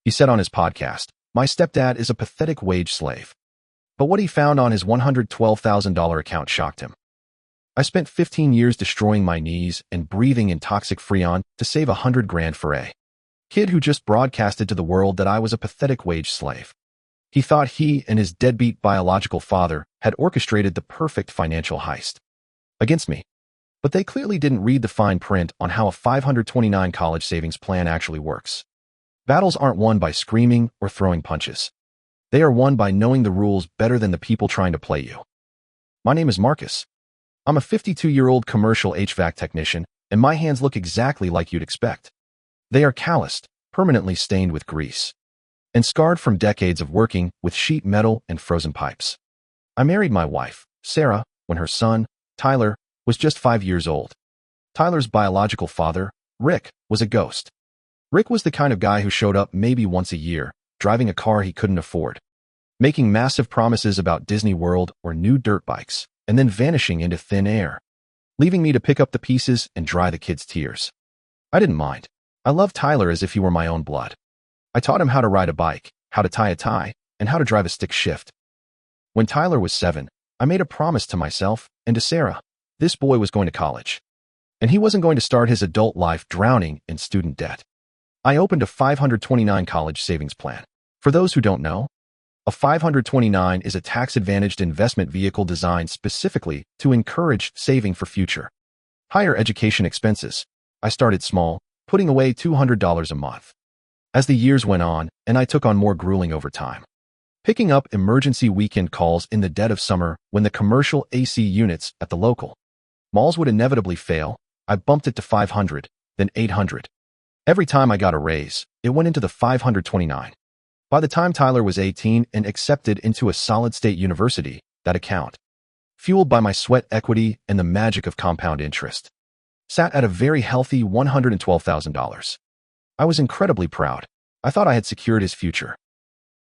He said on his podcast, "My stepdad is a pathetic wage slave." But what he found on his $112,000 account shocked him. "I spent 15 years destroying my knees and breathing in toxic freon to save $100,000 for a kid who just broadcasted to the world that I was a pathetic wage slave." He thought he and his deadbeat biological father had orchestrated the perfect financial heist against me. But they clearly didn't read the fine print on how a 529 college savings plan actually works. Battles aren't won by screaming or throwing punches. They are won by knowing the rules better than the people trying to play you. My name is Marcus. I'm a 52-year-old commercial HVAC technician, and my hands look exactly like you'd expect. They are calloused, permanently stained with grease, and scarred from decades of working with sheet metal and frozen pipes. I married my wife, Sarah, when her son, Tyler, was just 5 years old. Tyler's biological father, Rick, was a ghost. Rick was the kind of guy who showed up maybe once a year, driving a car he couldn't afford, making massive promises about Disney World or new dirt bikes, and then vanishing into thin air, leaving me to pick up the pieces and dry the kids' tears. I didn't mind. I loved Tyler as if he were my own blood. I taught him how to ride a bike, how to tie a tie, and how to drive a stick shift. When Tyler was 7, I made a promise to myself and to Sarah. This boy was going to college, and he wasn't going to start his adult life drowning in student debt. I opened a 529 college savings plan. For those who don't know, a 529 is a tax-advantaged investment vehicle designed specifically to encourage saving for future higher education expenses. I started small, putting away $200 a month. As the years went on, and I took on more grueling overtime, picking up emergency weekend calls in the dead of summer when the commercial AC units at the local malls would inevitably fail, I bumped it to 500, then 800. Every time I got a raise, it went into the 529. By the time Tyler was 18 and accepted into a solid-state university, that account, fueled by my sweat equity and the magic of compound interest, sat at a very healthy $112,000. I was incredibly proud. I thought I had secured his future.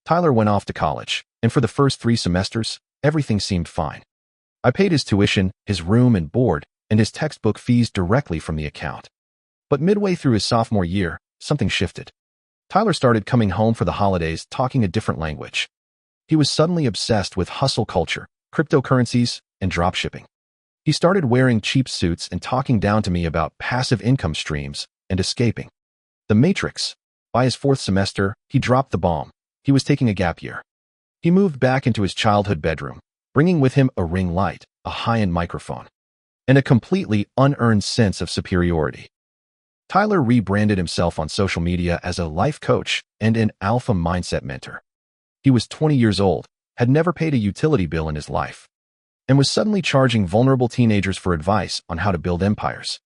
Tyler went off to college, and for the first 3 semesters, everything seemed fine. I paid his tuition, his room and board, and his textbook fees directly from the account. But midway through his sophomore year, something shifted. Tyler started coming home for the holidays talking a different language. He was suddenly obsessed with hustle culture, cryptocurrencies, and dropshipping. He started wearing cheap suits and talking down to me about passive income streams and escaping the matrix. By his 4th semester, he dropped the bomb. He was taking a gap year. He moved back into his childhood bedroom, bringing with him a ring light, a high-end microphone, and a completely unearned sense of superiority. Tyler rebranded himself on social media as a life coach and an alpha mindset mentor. He was 20 years old, had never paid a utility bill in his life, and was suddenly charging vulnerable teenagers for advice on how to build empires.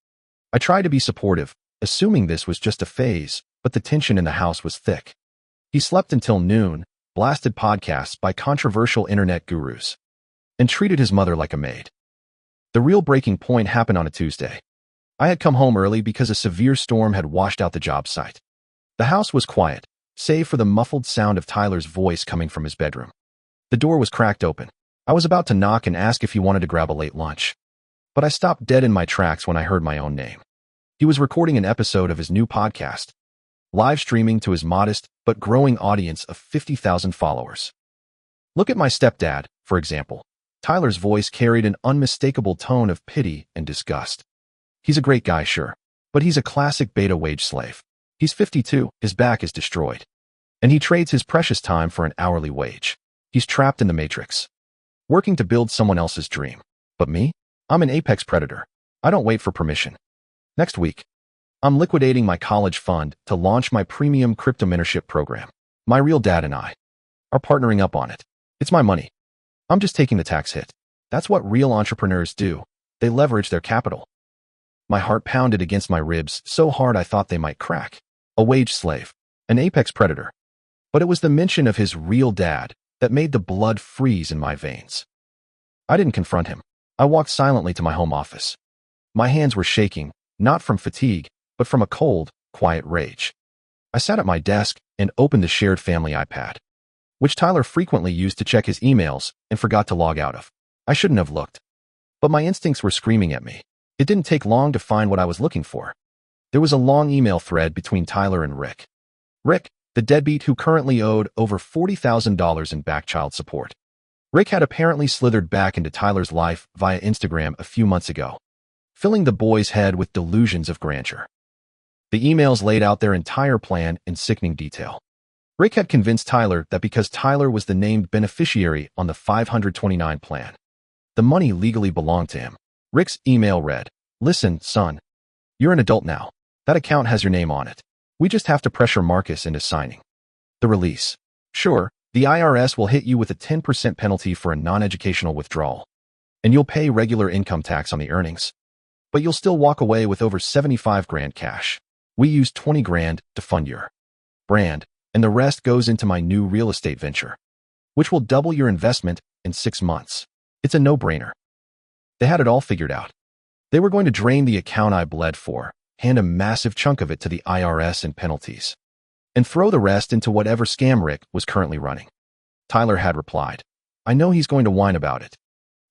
I tried to be supportive, assuming this was just a phase, but the tension in the house was thick. He slept until noon, blasted podcasts by controversial internet gurus, and treated his mother like a maid. The real breaking point happened on a Tuesday. I had come home early because a severe storm had washed out the job site. The house was quiet, save for the muffled sound of Tyler's voice coming from his bedroom. The door was cracked open. I was about to knock and ask if he wanted to grab a late lunch, but I stopped dead in my tracks when I heard my own name. He was recording an episode of his new podcast, live streaming to his modest but growing audience of 50,000 followers. Look at my stepdad, for example. Tyler's voice carried an unmistakable tone of pity and disgust. He's a great guy, sure, but he's a classic beta wage slave. He's 52, his back is destroyed, and he trades his precious time for an hourly wage. He's trapped in the matrix, working to build someone else's dream. But me? I'm an apex predator. I don't wait for permission. Next week, I'm liquidating my college fund to launch my premium crypto mentorship program. My real dad and I are partnering up on it. It's my money. I'm just taking the tax hit. That's what real entrepreneurs do. They leverage their capital. My heart pounded against my ribs so hard I thought they might crack. A wage slave, an apex predator. But it was the mention of his real dad that made the blood freeze in my veins. I didn't confront him. I walked silently to my home office. My hands were shaking, not from fatigue, but from a cold, quiet rage. I sat at my desk and opened the shared family iPad, which Tyler frequently used to check his emails and forgot to log out of. I shouldn't have looked, but my instincts were screaming at me. It didn't take long to find what I was looking for. There was a long email thread between Tyler and Rick. Rick, the deadbeat who currently owed over $40,000 in back child support. Rick had apparently slithered back into Tyler's life via Instagram a few months ago, filling the boy's head with delusions of grandeur. The emails laid out their entire plan in sickening detail. Rick had convinced Tyler that because Tyler was the named beneficiary on the 529 plan, the money legally belonged to him. Rick's email read, "Listen, son, you're an adult now. That account has your name on it. We just have to pressure Marcus into signing the release. Sure, the IRS will hit you with a 10% penalty for a non-educational withdrawal, and you'll pay regular income tax on the earnings, but you'll still walk away with over 75 grand cash. We used 20 grand to fund your brand, and the rest goes into my new real estate venture, which will double your investment in 6 months. It's a no-brainer." They had it all figured out. They were going to drain the account I bled for, hand a massive chunk of it to the IRS and penalties, and throw the rest into whatever scam Rick was currently running. Tyler had replied, "I know he's going to whine about it,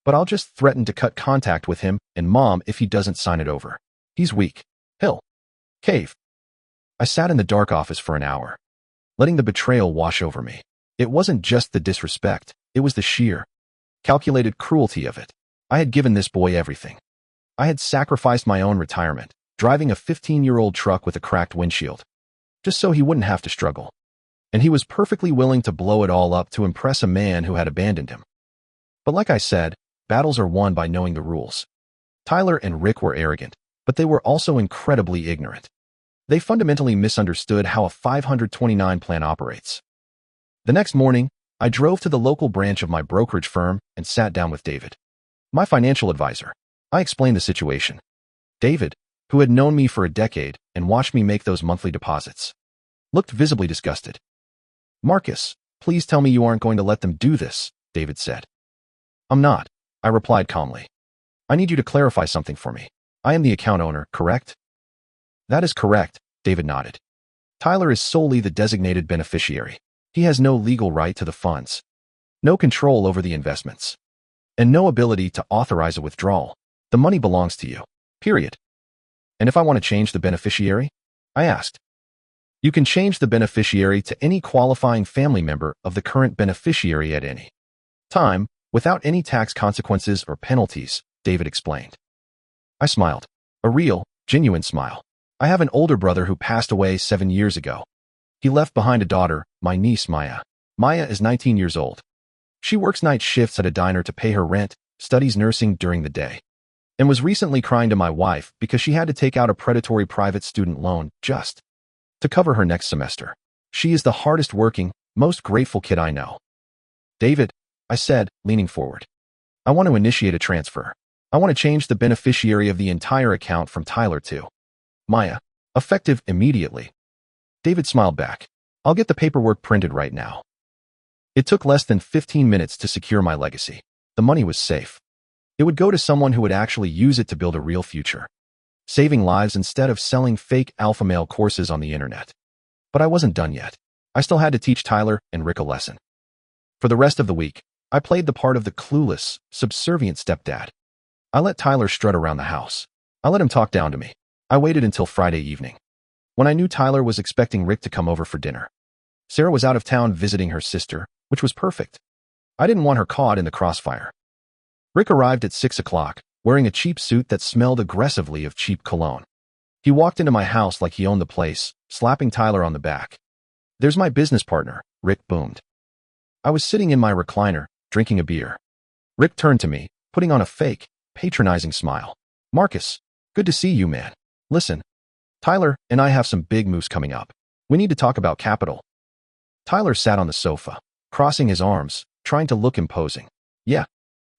but I'll just threaten to cut contact with him and Mom if he doesn't sign it over. He's weak. He'll cave." I sat in the dark office for an hour, letting the betrayal wash over me. It wasn't just the disrespect, it was the sheer, calculated cruelty of it. I had given this boy everything. I had sacrificed my own retirement, driving a 15-year-old truck with a cracked windshield, just so he wouldn't have to struggle. And he was perfectly willing to blow it all up to impress a man who had abandoned him. But like I said, battles are won by knowing the rules. Tyler and Rick were arrogant, but they were also incredibly ignorant. They fundamentally misunderstood how a 529 plan operates. The next morning, I drove to the local branch of my brokerage firm and sat down with David, my financial advisor. I explained the situation. David, who had known me for a decade and watched me make those monthly deposits, looked visibly disgusted. "Marcus, please tell me you aren't going to let them do this," David said. "I'm not," I replied calmly. "I need you to clarify something for me. I am the account owner, correct?" "That is correct," David nodded. "Tyler is solely the designated beneficiary. He has no legal right to the funds, no control over the investments, and no ability to authorize a withdrawal. The money belongs to you, period." "And if I want to change the beneficiary?" I asked. "You can change the beneficiary to any qualifying family member of the current beneficiary at any time, without any tax consequences or penalties," David explained. I smiled, a real, genuine smile. I have an older brother who passed away 7 years ago. He left behind a daughter, my niece Maya. Maya is 19 years old. She works night shifts at a diner to pay her rent, studies nursing during the day, and was recently crying to my wife because she had to take out a predatory private student loan just to cover her next semester. She is the hardest working, most grateful kid I know." "David," I said, leaning forward, "I want to initiate a transfer. I want to change the beneficiary of the entire account from Tyler to Maya, effective immediately." David smiled back. "I'll get the paperwork printed right now." It took less than 15 minutes to secure my legacy. The money was safe. It would go to someone who would actually use it to build a real future, saving lives instead of selling fake alpha male courses on the internet. But I wasn't done yet. I still had to teach Tyler and Rick a lesson. For the rest of the week, I played the part of the clueless, subservient stepdad. I let Tyler strut around the house. I let him talk down to me. I waited until Friday evening, when I knew Tyler was expecting Rick to come over for dinner. Sarah was out of town visiting her sister, which was perfect. I didn't want her caught in the crossfire. Rick arrived at 6 o'clock, wearing a cheap suit that smelled aggressively of cheap cologne. He walked into my house like he owned the place, slapping Tyler on the back. "There's my business partner," Rick boomed. I was sitting in my recliner, drinking a beer. Rick turned to me, putting on a fake, patronizing smile. "Marcus, good to see you, man. Listen, Tyler and I have some big moves coming up. We need to talk about capital." Tyler sat on the sofa, crossing his arms, trying to look imposing. "Yeah,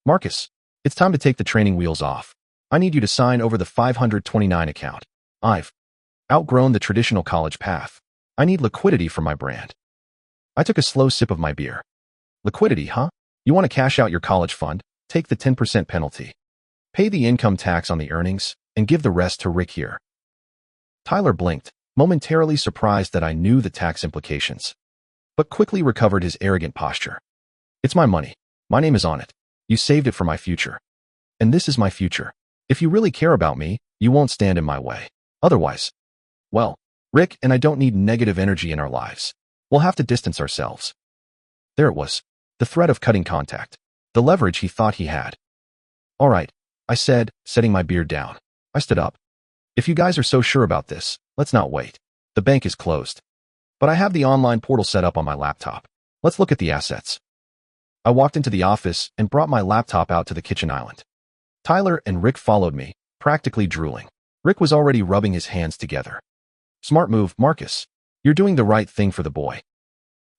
Marcus, it's time to take the training wheels off. I need you to sign over the 529 account. I've outgrown the traditional college path. I need liquidity for my brand." I took a slow sip of my beer. "Liquidity, huh? You want to cash out your college fund, take the 10% penalty, pay the income tax on the earnings, and give the rest to Rick here?" Tyler blinked, momentarily surprised that I knew the tax implications, but quickly recovered his arrogant posture. "It's my money. My name is on it. You saved it for my future. And this is my future. If you really care about me, you won't stand in my way. Otherwise, well, Rick and I don't need negative energy in our lives. We'll have to distance ourselves. There it was. The threat of cutting contact. The leverage he thought he had. All right, I said, setting my beard down. I stood up. If you guys are so sure about this, let's not wait. The bank is closed. But I have the online portal set up on my laptop. Let's look at the assets. I walked into the office and brought my laptop out to the kitchen island. Tyler and Rick followed me, practically drooling. Rick was already rubbing his hands together. Smart move, Marcus. You're doing the right thing for the boy.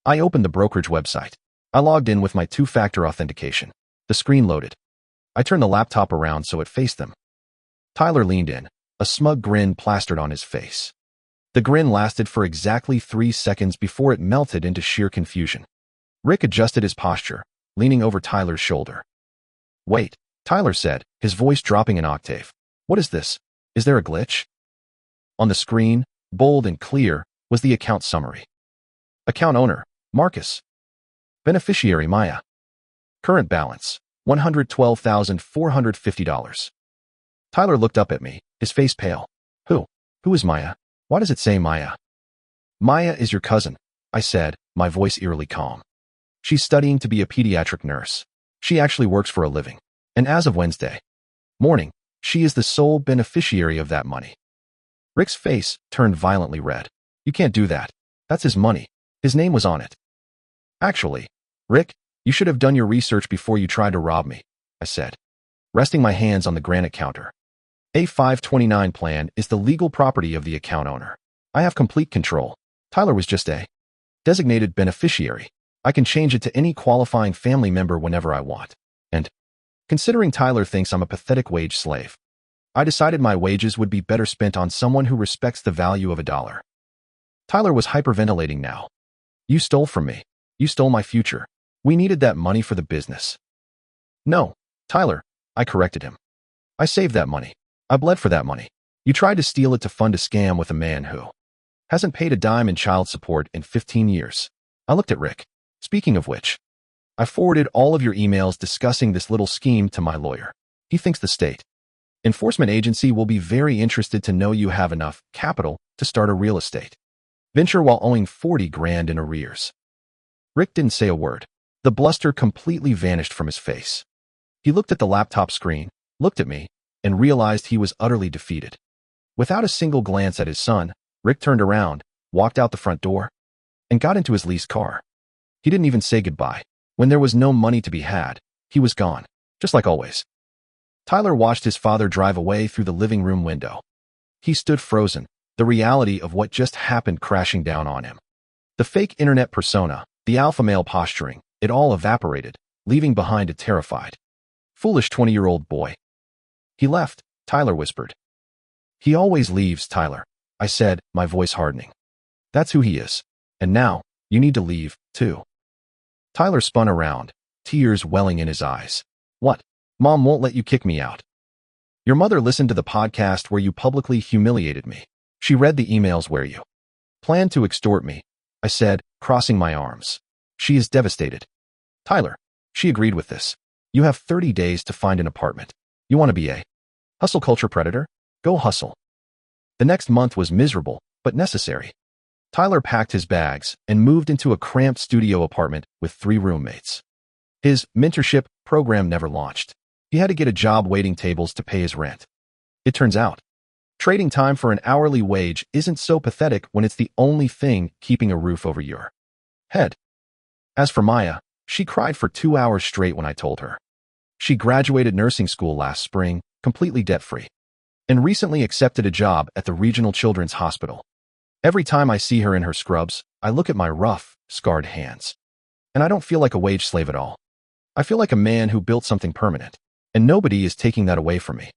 I opened the brokerage website. I logged in with my two-factor authentication. The screen loaded. I turned the laptop around so it faced them. Tyler leaned in, a smug grin plastered on his face. The grin lasted for exactly 3 seconds before it melted into sheer confusion. Rick adjusted his posture, leaning over Tyler's shoulder. Wait, Tyler said, his voice dropping an octave. What is this? Is there a glitch? On the screen, bold and clear, was the account summary. Account owner, Marcus. Beneficiary, Maya. Current balance, $112,450. Tyler looked up at me, his face pale. Who is Maya? Why does it say Maya? Maya is your cousin, I said, my voice eerily calm. She's studying to be a pediatric nurse. She actually works for a living. And as of Wednesday morning, she is the sole beneficiary of that money. Rick's face turned violently red. You can't do that. That's his money. His name was on it. Actually, Rick, you should have done your research before you tried to rob me, I said, resting my hands on the granite counter. A 529 plan is the legal property of the account owner. I have complete control. Tyler was just a designated beneficiary. I can change it to any qualifying family member whenever I want. And considering Tyler thinks I'm a pathetic wage slave, I decided my wages would be better spent on someone who respects the value of a dollar. Tyler was hyperventilating now. You stole from me. You stole my future. We needed that money for the business. No, Tyler, I corrected him. I saved that money. I bled for that money. You tried to steal it to fund a scam with a man who hasn't paid a dime in child support in 15 years. I looked at Rick. Speaking of which, I forwarded all of your emails discussing this little scheme to my lawyer. He thinks the state enforcement agency will be very interested to know you have enough capital to start a real estate venture while owing 40 grand in arrears. Rick didn't say a word. The bluster completely vanished from his face. He looked at the laptop screen, looked at me, and realized he was utterly defeated. Without a single glance at his son, Rick turned around, walked out the front door, and got into his leased car. He didn't even say goodbye. When there was no money to be had, he was gone, just like always. Tyler watched his father drive away through the living room window. He stood frozen, the reality of what just happened crashing down on him. The fake internet persona, the alpha male posturing, it all evaporated, leaving behind a terrified, foolish 20-year-old boy. He left, Tyler whispered. He always leaves, Tyler, I said, my voice hardening. That's who he is. And now, you need to leave, too. Tyler spun around, tears welling in his eyes. What? Mom won't let you kick me out. Your mother listened to the podcast where you publicly humiliated me. She read the emails where you planned to extort me, I said, crossing my arms. She is devastated. Tyler, she agreed with this. You have 30 days to find an apartment. You want to be a hustle culture predator? Go hustle. The next month was miserable, but necessary. Tyler packed his bags and moved into a cramped studio apartment with 3 roommates. His mentorship program never launched. He had to get a job waiting tables to pay his rent. It turns out, trading time for an hourly wage isn't so pathetic when it's the only thing keeping a roof over your head. As for Maya, she cried for 2 hours straight when I told her. She graduated nursing school last spring, completely debt-free, and recently accepted a job at the regional children's hospital. Every time I see her in her scrubs, I look at my rough, scarred hands. And I don't feel like a wage slave at all. I feel like a man who built something permanent, and nobody is taking that away from me.